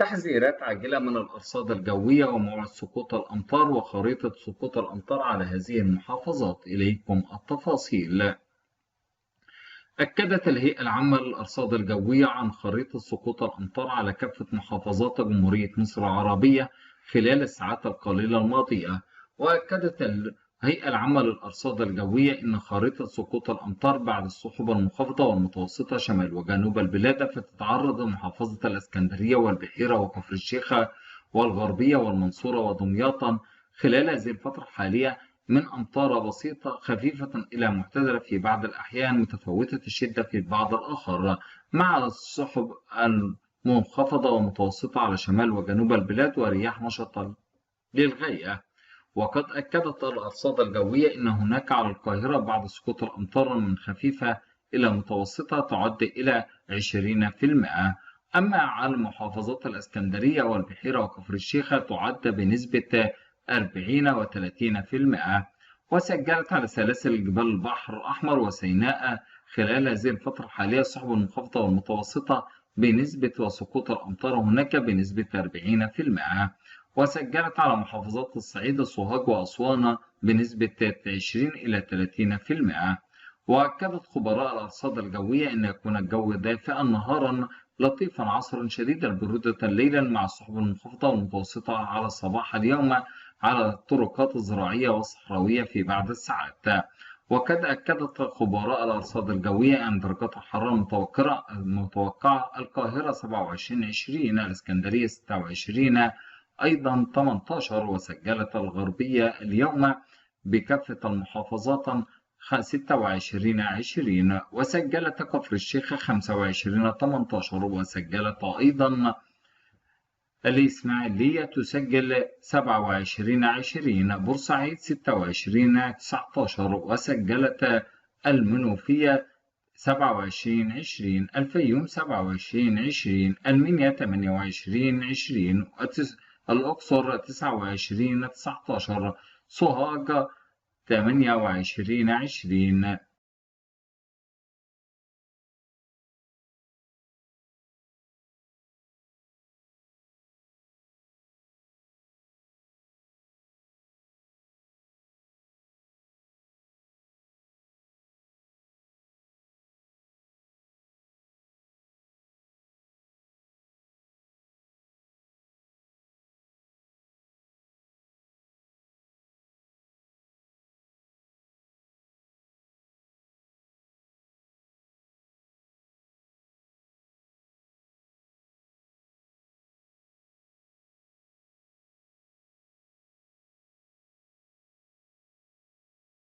تحذيرات عاجلة من الأرصاد الجوية وموعد سقوط الأمطار وخريطة سقوط الأمطار على هذه المحافظات. إليكم التفاصيل. أكدت الهيئة العامة للأرصاد الجوية عن خريطة سقوط الأمطار على كافة محافظات جمهورية مصر العربية خلال الساعات القليلة الماضية. وأكدت الهيئة العامة للأرصاد الجوية أن خريطة سقوط الأمطار بعد السحب المنخفضة والمتوسطة شمال وجنوب البلاد فتتعرض محافظة الإسكندرية والبحيرة وكفر الشيخ والغربية والمنصورة ودمياط خلال هذه الفترة الحالية من أمطار بسيطة خفيفة إلى معتدلة في بعض الأحيان، متفاوتة الشدة في البعض الآخر، مع السحب المنخفضة ومتوسطة على شمال وجنوب البلاد ورياح نشطة للغاية. وقد أكدت الأرصاد الجوية أن هناك على القاهرة بعض سقوط الأمطار من خفيفة إلى متوسطة تعد إلى 20%. أما على محافظات الإسكندرية والبحيرة وكفر الشيخ تعد بنسبة 40 و30%. وسجلت على سلاسل جبال البحر الأحمر وسيناء خلال هذه الفترة الحالية السحب المنخفضة والمتوسطة بنسبة وسقوط الأمطار هناك بنسبة 40%. وسجلت على محافظات الصعيد سوهاج وأسوان بنسبة 20 إلى 30%. وأكدت خبراء الأرصاد الجوية أن يكون الجو دافئا نهارا لطيفا عصرا شديد البرودة ليلا مع السحب المنخفضة والمتوسطة على صباح اليوم على الطرقات الزراعية والصحراوية في بعض الساعات. وقد أكدت خبراء الأرصاد الجوية أن درجات الحرارة المتوقعة القاهرة 27-20، الإسكندرية 26، أيضا 18. وسجلت الغربية اليوم بكافة المحافظات 26-20. وسجلت كفر الشيخ 25-18. وسجلت أيضا الإسماعيلية تسجل 27-20، بورسعيد 26-19. وسجلت المنوفية 27-20، الفيوم 27-20، المنيا 28-20، الأقصر 29-19، سوهاج 28-20.